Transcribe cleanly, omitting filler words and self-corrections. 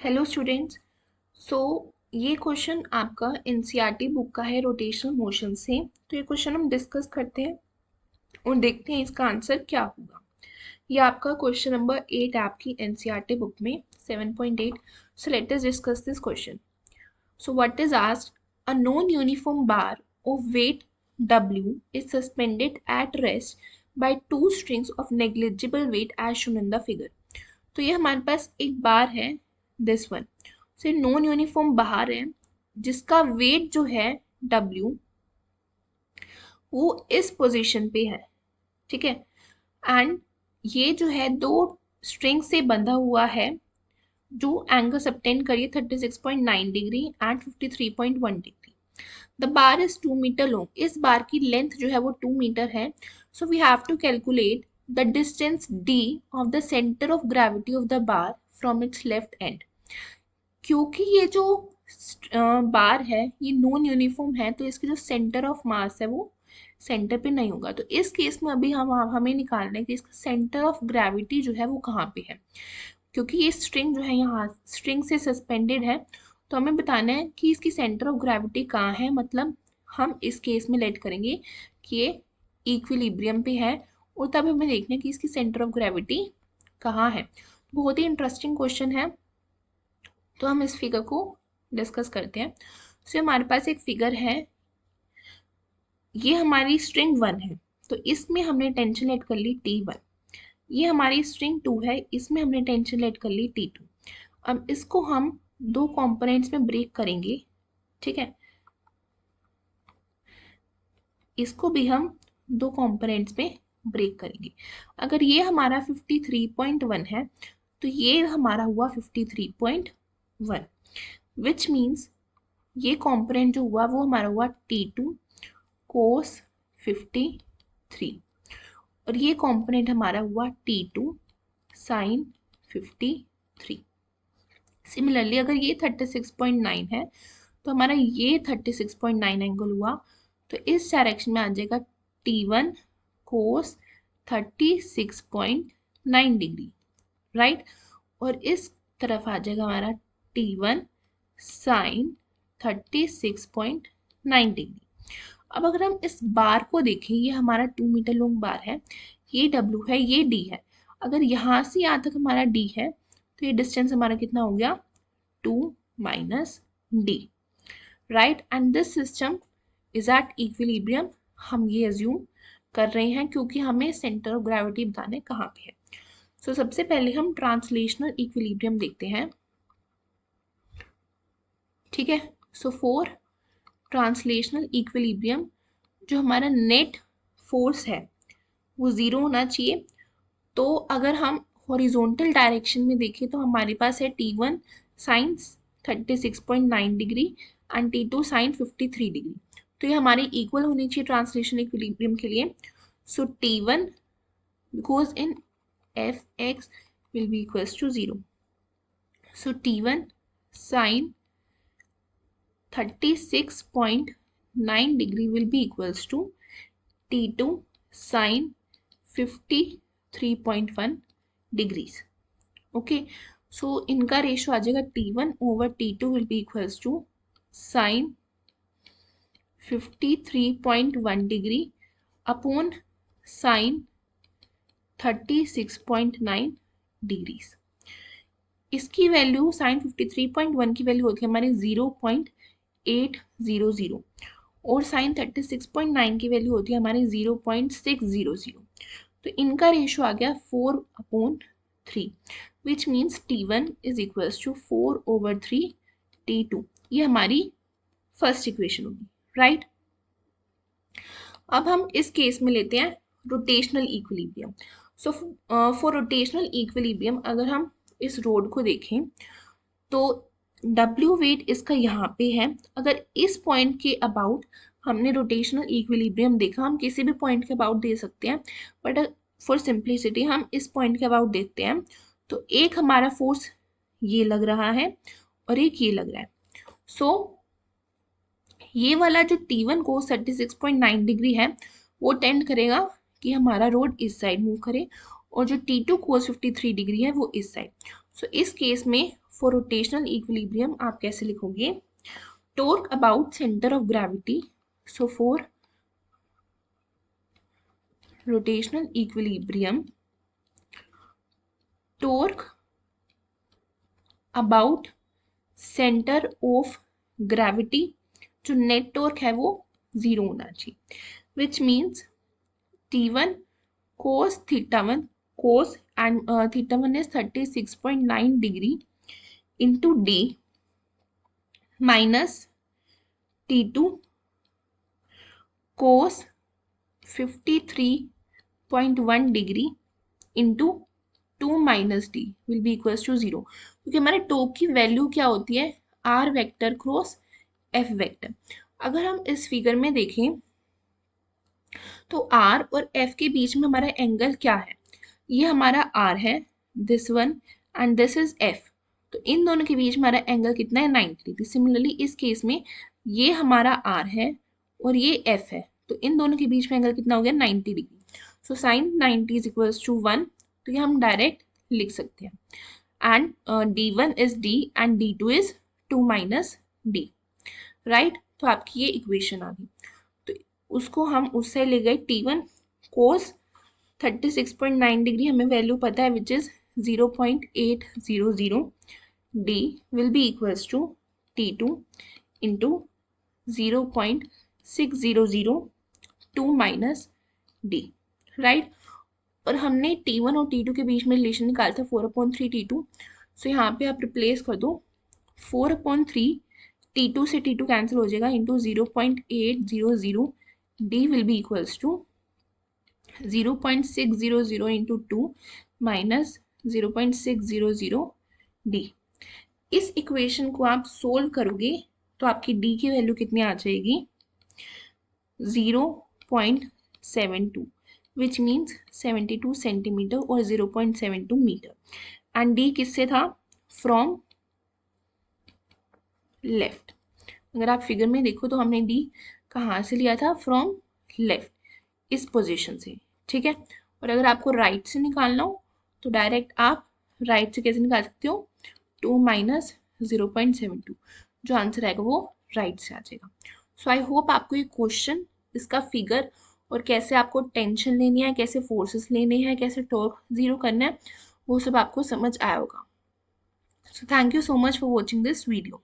Hello students. सो ये question आपका NCERT book का है रोटेशनल मोशन से। तो ये क्वेश्चन हम डिस्कस करते हैं और देखते हैं इसका आंसर क्या होगा। ये आपका क्वेश्चन नंबर 8 आपकी एनसीईआरटी बुक में 7.8। So let us discuss this question. So what is asked, a non uniform bar of weight W is suspended at rest by two strings of negligible weight as shown in the figure। तो ये हमारे पास एक बार है, this one से non uniform बाहर है जिसका wait जो है W वो इस पोजीशन पे है, ठीक है। एंड ये जो है दो स्ट्रिंग से बंधा हुआ है जो एंगल सबटेंड करिए 36.9 degree and 53.1 degree. The bar is 2 metre long. इस बार की लेंथ जो है वो 2 मीटर है। So we have to calculate the distance d of the centre of gravity of the bar from its left end. क्योंकि ये जो बार है ये नॉन यूनिफॉर्म है तो इसकी जो सेंटर ऑफ मास है वो सेंटर पे नहीं होगा। तो इस केस में अभी हमें निकालना है कि इसका सेंटर ऑफ ग्रेविटी जो है वो कहाँ पे है। क्योंकि ये स्ट्रिंग जो है यहाँ स्ट्रिंग से सस्पेंडेड है तो हमें बताना है कि इसकी सेंटर ऑफ ग्रेविटी कहाँ है। मतलब हम इस केस में लेट करेंगे कि ये इक्विलिब्रियम पे है और तब हमें देखना है कि इसकी सेंटर ऑफ ग्रेविटी कहाँ है। बहुत ही इंटरेस्टिंग क्वेश्चन है, तो हम इस फिगर को डिस्कस करते हैं। सो हमारे पास एक फिगर है, ये हमारी स्ट्रिंग 1 है तो इसमें हमने टेंशन लेट कर ली T1। ये हमारी स्ट्रिंग 2 है, इसमें हमने टेंशन लेट कर ली T2। अब इसको हम दो कंपोनेंट्स में ब्रेक करेंगे, ठीक है। इसको भी हम दो कंपोनेंट्स में ब्रेक करेंगे। अगर ये हमारा 53.1 है तो ये हमारा हुआ 53.1, विच मीन्स ये कंपोनेंट जो हुआ वो हमारा हुआ T2 cos 53 और ये कंपोनेंट हमारा हुआ T2 sin 53। सिमिलरली अगर ये 36.9 है तो हमारा ये 36.9 एंगल हुआ तो इस डायरेक्शन में आ जाएगा T1 cos 36.9 डिग्री, राइट। और इस तरफ आ जाएगा हमारा T1 sin 36.9 डिग्री। अब अगर हम इस बार को देखें, ये हमारा 2 मीटर लॉन्ग बार है, ये W है, ये D है। अगर यहाँ से यहाँ तक हमारा D है तो ये डिस्टेंस हमारा कितना हो गया 2 minus D, right. And this system is at equilibrium. हम ये अज्यूम कर रहे हैं क्योंकि हमें सेंटर ऑफ ग्रेविटी बताने कहाँ पे है। सो सबसे पहले हम ट्रांसलेशनल इक्विलिब्रियम देखते हैं, ठीक है। सो फॉर ट्रांसलेशनल इक्विलिब्रियम जो हमारा नेट फोर्स है वो ज़ीरो होना चाहिए। तो अगर हम हॉरिजॉन्टल डायरेक्शन में देखें तो हमारे पास है T1 sine 36.9 degree and T2 sine 53 degree. तो ये हमारे इक्वल होनी चाहिए ट्रांसलेशनल इक्विलिब्रियम के लिए। सो T1 goes in Fx will be equals to 0. So T1 sin 36.9 degree will be equals to T2 sin 53.1 degrees. Okay, so इनका ratio आ जाएगा T1 over T2 will be equals to sin 53.1 degree upon sin 36.9 degrees. इसकी value sign 53.1 की value होती है हमारी 0.800 और sign 36.9 की value होती है हमारी 0.600। तो इनका रेशो आ गया 4/3 which means T1 is equals to 4/3 T2। ये हमारी फर्स्ट इक्वेशन होगी, राइट। अब हम इस केस में लेते हैं rotational equilibrium. So for rotational equilibrium अगर हम इस रोड को देखें तो W वेट इसका यहाँ पे है। अगर इस पॉइंट के अबाउट हमने रोटेशनल इक्विलिब्रियम देखा, हम किसी भी पॉइंट के अबाउट दे सकते हैं बट फॉर सिंप्लिसिटी हम इस पॉइंट के अबाउट देखते हैं। तो एक हमारा फोर्स ये लग रहा है और एक ये लग रहा है। सो ये वाला जो T1 को 36.9 डिग्री है वो टेंड करेगा कि हमारा रोड इस साइड मूव करे और जो T2 कोस 53 डिग्री है वो इस साइड। सो इस केस में फॉर रोटेशनल इक्विलिब्रियम आप कैसे लिखोगे, torque about centre of gravity, so for rotational equilibrium, torque about center of gravity, जो नेट टॉर्क है वो 0 होना चाहिए, विच means T1 cos θ1 cos and θ1 is 36.9 degree into D minus T2 cos 53.1 degree into 2 minus D will be equals to 0, क्योंकि हमारे top की value क्या होती है, R vector cross F vector. अगर हम इस फिगर में देखें तो R और F के बीच में हमारा एंगल क्या है, ये हमारा R है, this one, and this is F। तो इन दोनों के बीच हमारा एंगल कितना है, 90 डिग्री। सिमिलरली इस केस में ये हमारा R है और ये F है, तो इन दोनों के बीच में एंगल कितना हो गया, 90 degree. So sine 90 is equals to 1, तो ये हम डायरेक्ट लिख सकते हैं। And D1 is D and D2 is 2 minus D, right. तो आपकी ये इक्वेशन आ गई। तो उसको हम उससे ले गए T1 कोस 36.9 डिग्री, हमें वैल्यू पता है which is 0.800, D will be equals to T2 into 0.600 minus D, right. और हमने T1 और T2 के बीच में रिलेशन निकाला था 4/3 T2, सो यहाँ पे आप रिप्लेस कर दो 4/3, T2 से T2 कैंसिल हो जाएगा, into 0.800, D will be equals to 0.600 into 2 minus 0.600 D। इस इक्वेशन को आप सोल्व करोगे तो आपकी D की वैल्यू कितनी आ जाएगी, 0.72, विच मीन्स 72 सेंटीमीटर और 0.72 मीटर। एंड D किससे था, फ्रॉम लेफ्ट। अगर आप फिगर में देखो तो हमने D कहाँ से लिया था, फ्रॉम लेफ्ट, इस पोजीशन से, ठीक है। और अगर आपको राइट से निकालना हो तो डायरेक्ट आप राइट से कैसे निकाल सकते हो, 2 माइनस 0.72, जो आंसर आएगा वो राइट से आ जाएगा। सो आई होप आपको ये क्वेश्चन, इसका फिगर और कैसे आपको टेंशन लेनी है, कैसे फोर्सेस लेने हैं, कैसे टॉर्क जीरो करना है, वो सब आपको समझ आया होगा। So thank you so much for watching this video.